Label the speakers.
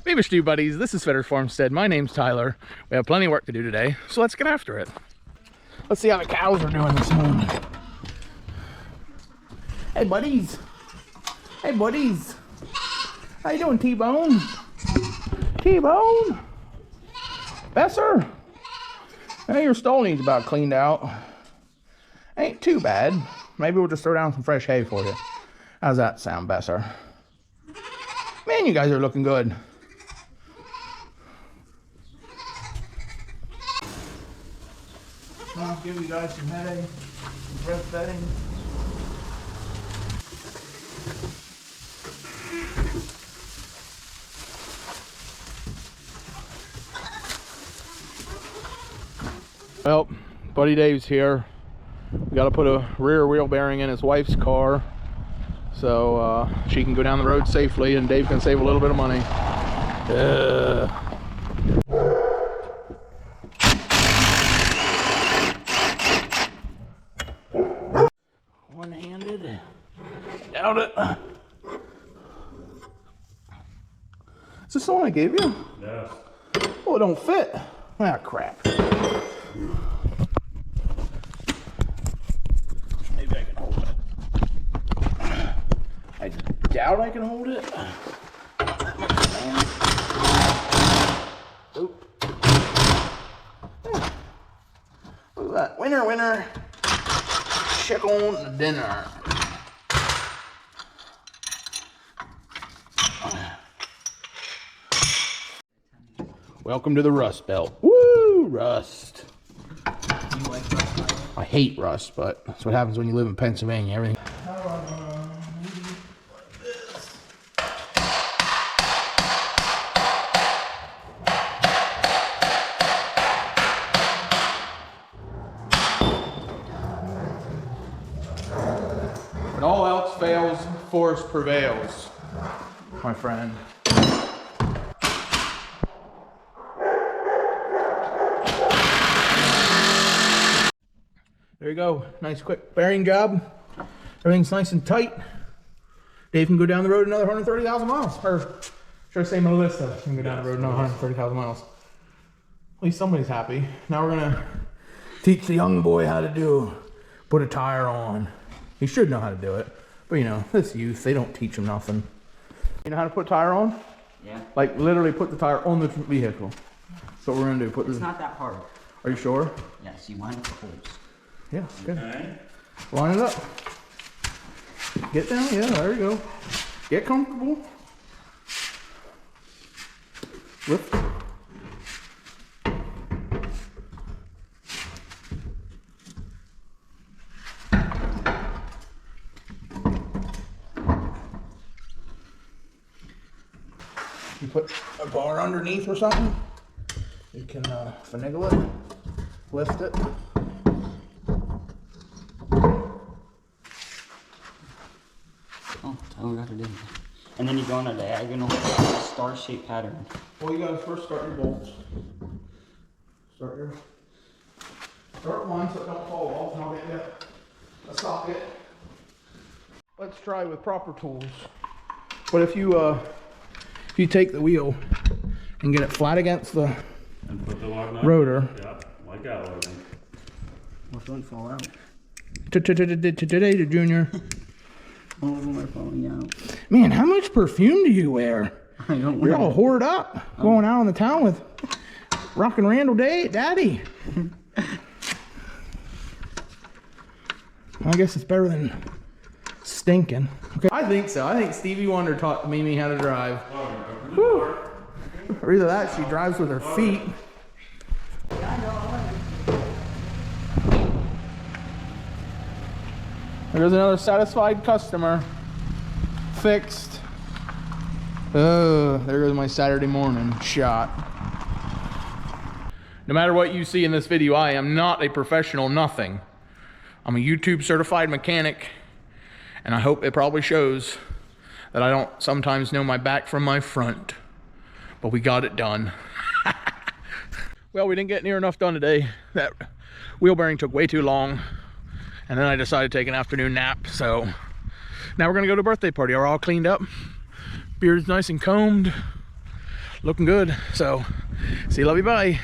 Speaker 1: Beaver Stew buddies, this is Fetter's Farmstead. My name's Tyler. We have plenty of work to do today, so let's get after it. Let's see how the cows are doing this morning. Hey buddies. Hey buddies. How you doing, T-Bone? T-Bone? Besser? Hey, your stall needs about cleaned out. Ain't too bad. Maybe we'll just throw down some fresh hay for you. How's that sound, Besser? Man, you guys are looking good. I'll give you guys some hay, some breast bedding. Well, Buddy Dave's here. We got to put a rear wheel bearing in his wife's car so she can go down the road safely and Dave can save a little bit of money. One-handed. Doubt it. Is this the one I gave you?
Speaker 2: Yeah.
Speaker 1: Oh, it don't fit. Ah, crap. Maybe I can hold it. I doubt I can hold it. Oop. Look at that. Winner, winner. Chicken dinner. Welcome to the Rust Belt. Woo, rust.
Speaker 2: You like rust?
Speaker 1: I hate rust, but that's what happens when you live in Pennsylvania. Everything. When all else fails, force prevails, my friend. There you go. Nice quick bearing job. Everything's nice and tight. Dave can go down the road another 130,000 miles. Or should I say Melissa can go down the road another 130,000 miles. At least somebody's happy. Now we're gonna teach the young boy how to put a tire on. He should know how to do it. But you know, this youth, they don't teach him nothing. You know how to put a tire on?
Speaker 2: Yeah.
Speaker 1: Like literally put the tire on the vehicle. That's what we're gonna do.
Speaker 2: It's not that hard.
Speaker 1: Are you sure?
Speaker 2: Yes, you line up the holes.
Speaker 1: Yeah, good.
Speaker 2: Okay.
Speaker 1: Line it up. Get down, yeah, there you go. Get comfortable. Lift. You put a bar underneath or something. You can finagle it, lift it.
Speaker 2: Oh, tell me what to do. And then you go on a diagonal star-shaped pattern.
Speaker 1: Well, you gotta first start your bolts. Start one so it don't fall off, and I'll get you a socket. Let's try with proper tools. But if you take the wheel and get it flat against the
Speaker 3: And put the lug nut.
Speaker 1: rotor.
Speaker 3: Yeah, like that, Logan.
Speaker 2: Which one fall out?
Speaker 1: Today, Junior.
Speaker 2: All of them are falling out.
Speaker 1: Man, how much perfume do you wear?
Speaker 2: I don't
Speaker 1: You're
Speaker 2: wear
Speaker 1: all whored up, going out in the town with Rockin' Randall Daddy. I guess it's better than stinking. Okay. I think so. I think Stevie Wonder taught Mimi how to drive. Whew. Or either that, she drives with her feet. There's another satisfied customer. Fixed. Oh, there goes my Saturday morning shot. No matter what you see in this video, I am not a professional nothing. I'm a YouTube certified mechanic, and I hope it probably shows that I don't sometimes know my back from my front. But we got it done. Well, we didn't get near enough done today. That wheel bearing took way too long. And then I decided to take an afternoon nap. So now we're gonna go to a birthday party. We're all cleaned up. Beard's nice and combed. looking good. So, see you, love you, bye.